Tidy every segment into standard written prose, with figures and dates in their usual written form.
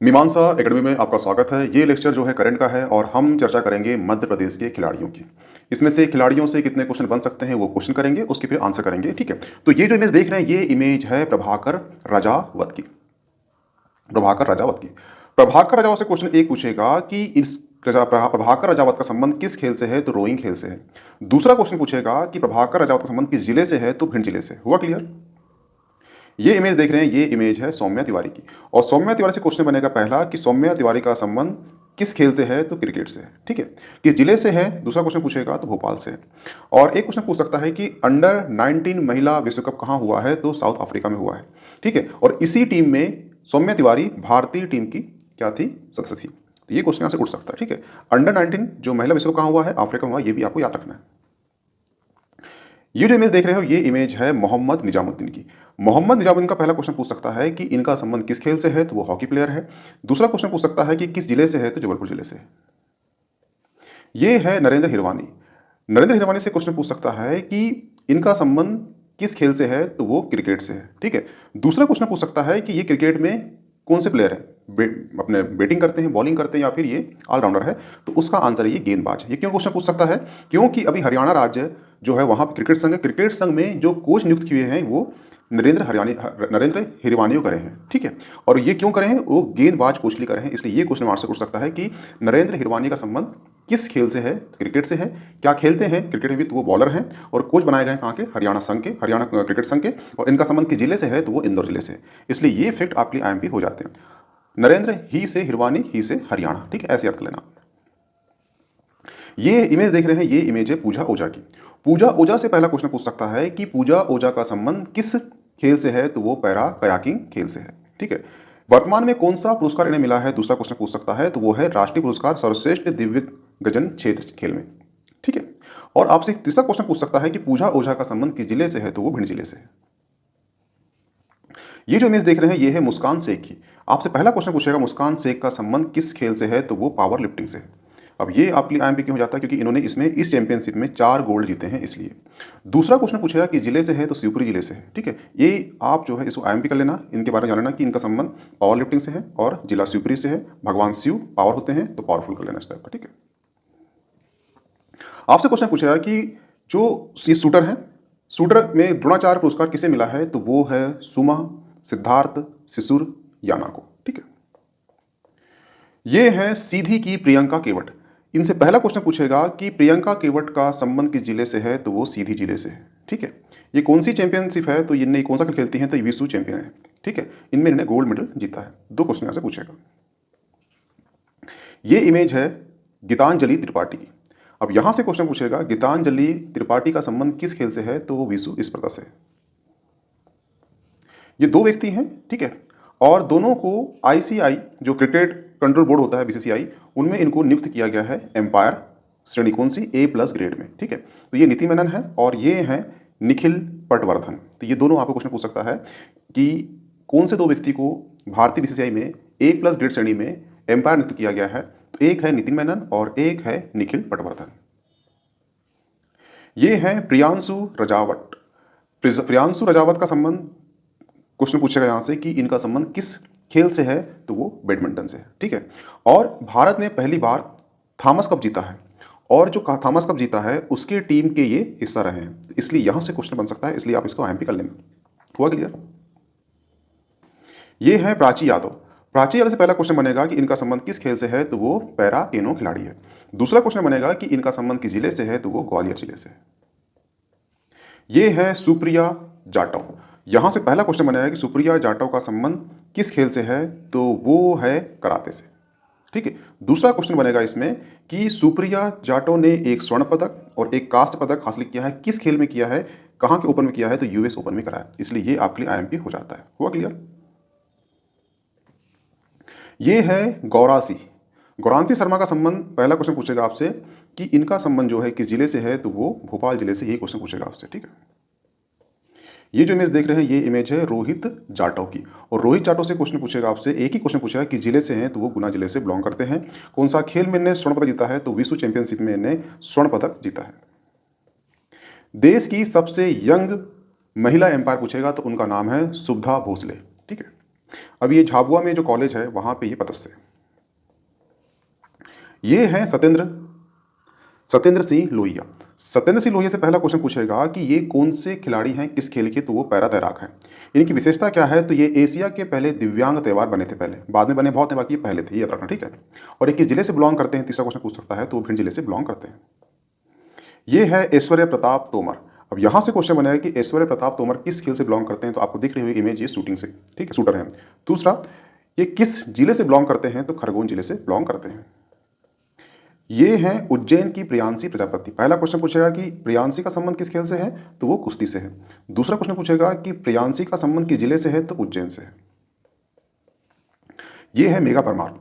मीमांसा एकेडमी में आपका स्वागत है। ये लेक्चर जो है करंट का है और हम चर्चा करेंगे मध्य प्रदेश के खिलाड़ियों की। इसमें से खिलाड़ियों से कितने क्वेश्चन बन सकते हैं वो क्वेश्चन करेंगे, उसके फिर आंसर करेंगे। ठीक है, तो ये जो इमेज देख रहे हैं ये इमेज है प्रभाकर राजावत की। प्रभाकर राजावत की प्रभाकर राजावत से क्वेश्चन एक पूछेगा कि इस प्रभाकर राजावत का संबंध किस खेल से है, तो रोइंग खेल से है। दूसरा क्वेश्चन पूछेगा कि प्रभाकर राजावत का संबंध किस जिले से है, तो भिंड जिले से। हुआ क्लियर? ये इमेज देख रहे हैं ये इमेज है सौम्या तिवारी की, और सौम्या तिवारी से क्वेश्चन बनेगा पहला कि सौम्या तिवारी का संबंध किस खेल से है, तो क्रिकेट से है। ठीक है, किस जिले से है, दूसरा क्वेश्चन पूछेगा तो भोपाल से है। और एक क्वेश्चन पूछ सकता है कि अंडर 19 महिला विश्व कप कहाँ हुआ है, तो साउथ अफ्रीका में हुआ है। ठीक है, और इसी टीम में सौम्या तिवारी भारतीय टीम की क्या थी, सदस्य थी। तो ये क्वेश्चन यहाँ से उठ सकता है। ठीक है, अंडर 19 जो महिला विश्व कप कहाँ हुआ है, अफ्रीका में हुआ, ये भी आपको याद रखना है। ये जो इमेज देख रहे हो ये इमेज है मोहम्मद निजामुद्दीन की। मोहम्मद निजामुद्दीन का पहला क्वेश्चन पूछ सकता है कि इनका संबंध किस खेल से है, तो वो हॉकी प्लेयर है। दूसरा क्वेश्चन पूछ सकता है कि किस जिले से है, तो जबलपुर जिले से है। ये है नरेंद्र हिरवानी। नरेंद्र हिरवानी से क्वेश्चन पूछ सकता है कि इनका संबंध किस खेल से है, तो वो क्रिकेट से है। ठीक है, दूसरा क्वेश्चन पूछ सकता है कि ये क्रिकेट में कौन से प्लेयर है, अपने बैटिंग करते हैं, बॉलिंग करते हैं, या फिर ये ऑलराउंडर है। तो उसका आंसर है ये गेंदबाज है। ये क्यों क्वेश्चन पूछ सकता है, क्योंकि अभी हरियाणा राज्य जो है वहाँ पे क्रिकेट संघ है, क्रिकेट संघ में जो कोच नियुक्त किए हैं वो नरेंद्र हिरवानी करे हैं। ठीक है, और ये क्यों करे हैं, वो गेंदबाज कोच के लिए करे हैं, इसलिए ये क्वेश्चन आंसर उठ सकता है कि नरेंद्र हिरवानी का संबंध किस खेल से है, क्रिकेट से है। क्या खेलते हैं क्रिकेट में भी, तो वो बॉलर हैं, और कोच बनाए गए हैं कहाँ के, हरियाणा संघ के, हरियाणा क्रिकेट संघ के। और इनका संबंध किस जिले से है, तो वो इंदौर जिले से। इसलिए ये फैक्ट आपके लिए IMP हो जाते हैं। नरेंद्र ही से हिरवानी, ही से हरियाणा। ठीक है, ऐसे अर्थ लेना। ये इमेज देख रहे हैं ये इमेज है पूजा ओझा की। पूजा ओझा से पहला क्वेश्चन पूछ सकता है कि पूजा ओझा का संबंध किस खेल से है, तो वो पैरा कयाकिंग खेल से है। ठीक है, वर्तमान में कौन सा पुरस्कार इन्हें मिला है, दूसरा क्वेश्चन पूछ सकता है, तो वो है राष्ट्रीय पुरस्कार सर्वश्रेष्ठ दिव्य गजन क्षेत्र खेल में। ठीक है, और आपसे तीसरा क्वेश्चन पूछ सकता है कि पूजा ओझा का संबंध किस जिले से है, तो वो भिंड जिले से है। ये जो इमेज देख रहे हैं ये है मुस्कान शेख की। आपसे पहला क्वेश्चन पूछेगा मुस्कान शेख का संबंध किस खेल से है, तो वो पावर लिफ्टिंग से है। अब ये आपके लिए IMP क्यों हो जाता है, क्योंकि इन्होंने इसमें इस चैंपियनशिप में 4 गोल्ड जीते हैं इसलिए। दूसरा क्वेश्चन पूछेगा कि जिले से है, तो शिवपुरी जिले से है। ठीक है, ये आप जो है इसको IMP कर लेना, इनके बारे में जानना कि इनका संबंध पावर लिफ्टिंग से है और जिला शिवपुरी से है। भगवान शिव पावर होते हैं, तो पावरफुल कर लेना इस टाइप का। ठीक है, आपसे क्वेश्चन पूछेगा कि जो ये शूटर है, शूटर में द्रोणाचार्य पुरस्कार किसे मिला है, तो वो है सुमा, सिद्धार्थ, शिशुर, याना को। ठीक है, ये है सीधी की प्रियंका केवट। इनसे पहला क्वेश्चन पूछेगा कि प्रियंका केवट का संबंध किस जिले से है, तो वो सीधी जिले से है। ठीक है, ये कौन सी चैंपियनशिप है, तो इनने कौन सा खेल खेलती हैं, तो ये विश्व चैंपियन है। ठीक है, इनमें इन्होंने गोल्ड मेडल जीता है। 2 क्वेश्चन यहाँ से पूछेगा। ये इमेज है गीतांजलि त्रिपाठी की। अब यहां से क्वेश्चन पूछेगा गीतांजलि त्रिपाठी का संबंध किस खेल से है, तो वो विश्व स्पर्धा से है। ये 2 व्यक्ति हैं। ठीक है, और दोनों को ICI जो क्रिकेट कंट्रोल बोर्ड होता है BCCI, उनमें इनको नियुक्त किया गया है एम्पायर श्रेणी, कौन सी, A+ ग्रेड में। ठीक है, तो ये नीति मेनन है और ये हैं निखिल पटवर्धन। तो ये दोनों आपको क्वेश्चन पूछ सकता है कि कौन से 2 व्यक्ति को भारतीय BCCI में A+ ग्रेड श्रेणी में एम्पायर नियुक्त किया गया है, तो एक है नितिन मेनन और एक है निखिल पटवर्धन। ये है प्रियांशु रजावट। प्रियांशु रजावत का संबंध क्वेश्चन पूछेगा यहां से कि इनका संबंध किस खेल से है, तो वो बैडमिंटन से है। ठीक है, और भारत ने पहली बार थॉमस कप जीता है, और जो थॉमस कप जीता है उसके टीम के ये हिस्सा रहे हैं, इसलिए यहां से क्वेश्चन बन सकता है, इसलिए आप इसको IMP कर लेंगे। हुआ क्लियर? ये है प्राची यादव। प्राची यादव से पहला क्वेश्चन बनेगा कि इनका संबंध किस खेल से है, तो वो पैरा केनो खिलाड़ी है। दूसरा क्वेश्चन बनेगा कि इनका संबंध किस जिले से है, तो वो ग्वालियर जिले से है। ये है सुप्रिया जाटव। यहां से पहला क्वेश्चन बनेगा कि सुप्रिया जाटव का संबंध किस खेल से है, तो वो है कराटे से। ठीक है, दूसरा क्वेश्चन बनेगा इसमें कि सुप्रिया जाटव ने एक स्वर्ण पदक और एक कांस्य पदक हासिल किया है, किस खेल में किया है, कहां के ओपन में किया है, तो US ओपन में करा है, इसलिए ये आपके लिए IMP हो जाता है। हुआ क्लियर? ये है गौरासी। गौरांशी शर्मा का संबंध पहला क्वेश्चन पूछेगा आपसे कि इनका संबंध जो है किस जिले से है, तो वो भोपाल जिले से, ये क्वेश्चन पूछेगा आपसे। ठीक है, ये जो इमेज देख रहे हैं ये इमेज है रोहित जाटव की, और रोहित जाटव से क्वेश्चन पूछेगा आपसे, एक ही क्वेश्चन पूछेगा कि जिले से हैं, तो वो गुना जिले से बिलोंग करते हैं। कौन सा खेल में इन्हें स्वर्ण पदक जीता है, तो विश्व चैंपियनशिप में इन्हें स्वर्ण पदक जीता है। देश की सबसे यंग महिला एम्पायर पूछेगा, तो उनका नाम है सुधा भोसले। ठीक है, अब ये झाबुआ में जो कॉलेज है वहाँ पे ये पदस्थ है। ये है सत्येंद्र सिंह लोहिया। सत्येंद्र सिंह लोहिया से पहला क्वेश्चन पूछेगा कि ये कौन से खिलाड़ी हैं किस खेल के, तो वो पैरा तैराक हैं। इनकी विशेषता क्या है, तो ये एशिया के पहले दिव्यांग तैराक बने थे, पहले बाद में बने बहुत हैं, बाकी ये पहले थे, ये याद रखना, ठीक है। और ये किस जिले से बिलोंग करते हैं, तीसरा क्वेश्चन पूछ सकता है, तो वो भिंड जिले से बिलोंग करते हैं। ये है ऐश्वर्य प्रताप तोमर। अब यहाँ से क्वेश्चन बनेगा कि ऐश्वर्य प्रताप तोमर किस खेल से बिलोंग करते हैं, तो आपको दिख रही हुई इमेज ये शूटिंग से, ठीक है, शूटर हैं। दूसरा, ये किस जिले से बिलोंग करते हैं, तो खरगोन जिले से बिलोंग करते हैं। ये हैं उज्जैन की प्रियांशी प्रजापति। पहला क्वेश्चन पूछेगा कि प्रियांशी का संबंध किस खेल से है, तो वो कुश्ती से है। दूसरा क्वेश्चन पूछेगा कि प्रियांशी का संबंध किस जिले से है, तो उज्जैन से है। ये है मेघा परमार।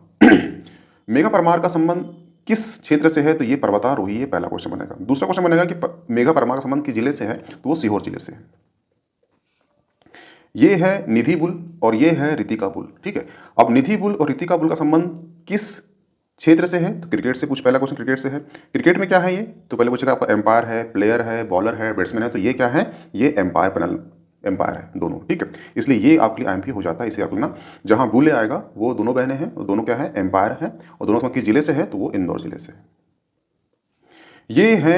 मेघा परमार का संबंध किस क्षेत्र से है, तो ये पर्वतारोही, ये पहला क्वेश्चन बनेगा। दूसरा क्वेश्चन बनेगा कि मेघा परमार का संबंध किस जिले से है, तो वो सीहोर जिले से है। ये है निधि बुल और ये है रितिका बुल, ठीक है। अब निधि बुल और रितिका बुल का संबंध किस क्षेत्र से है, तो क्रिकेट से। कुछ पहला क्वेश्चन क्रिकेट से है। क्रिकेट में क्या है ये, तो पहले पूछेगा आपका एम्पायर है, प्लेयर है, बॉलर है, बैट्समैन है, तो ये क्या है, ये एम्पायर पैनल, एम्पायर है दोनों, ठीक है। इसलिए ये आपके लिए आईएमपी हो जाता है, इसे याद रखना। जहां बुले आएगा वो दोनों बहनें हैं, और दोनों क्या है, एम्पायर है, और दोनों किस जिले से है, तो वो इंदौर जिले से है। ये है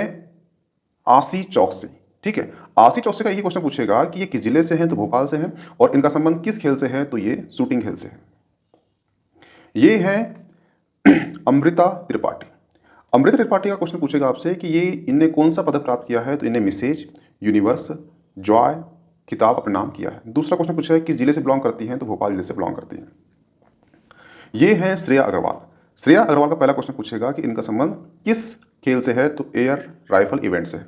आशी चौकसी, ठीक है। आशी चौकसी का ये क्वेश्चन पूछेगा कि ये किस जिले से हैं, तो भोपाल से हैं, और इनका संबंध किस खेल से है, तो ये शूटिंग खेल से है। ये है अमृता त्रिपाठी। अमृता त्रिपाठी का क्वेश्चन पूछेगा आपसे कि ये इनने कौन सा पदक प्राप्त किया है, तो इन्हें मिसेज, यूनिवर्स, जॉय खिताब अपने नाम किया है। दूसरा क्वेश्चन पूछेगा किस जिले से बिलोंग करती हैं, तो भोपाल जिले से बिलोंग करती हैं। ये है श्रेया अग्रवाल। श्रेया अग्रवाल का पहला क्वेश्चन पूछेगा कि इनका संबंध किस खेल से है, तो एयर राइफल इवेंट से है।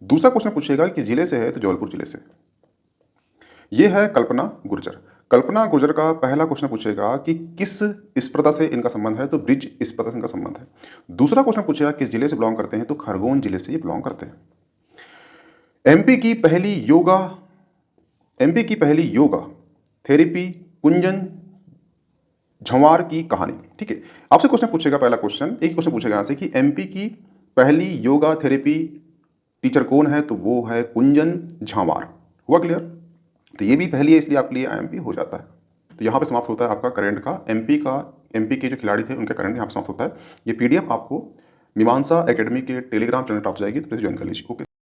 दूसरा क्वेश्चन पूछेगा कि किस जिले से है, तो जबलपुर जिले से। ये है कल्पना गुर्जर। कल्पना गुर्जर का पहला क्वेश्चन पूछेगा कि किस स्पर्धा से इनका संबंध है, तो ब्रिज स्पर्धा से इनका संबंध है। दूसरा क्वेश्चन पूछेगा किस जिले से बिलोंग करते हैं, तो खरगोन जिले से ये बिलोंग करते हैं। एमपी की पहली योगा थेरेपी कुंजन झंवार की कहानी, ठीक है। आपसे क्वेश्चन पूछेगा, पहला क्वेश्चन एक क्वेश्चन पूछेगा यहाँ से कि एमपी की पहली योगा थेरेपी टीचर कौन है, तो वो है कुंजन झांवार। हुआ क्लियर। तो ये भी पहली है, इसलिए आपके लिए आईएमपी हो जाता है। तो यहाँ पे समाप्त होता है आपका करंट का एमपी के जो खिलाड़ी थे उनका करंट यहाँ पे समाप्त होता है। ये पीडीएफ आपको मीमांसा एकेडमी के टेलीग्राम चैनल पर आप जाएगी, तो प्लीज ज्वाइन कर लीजिए। ओके।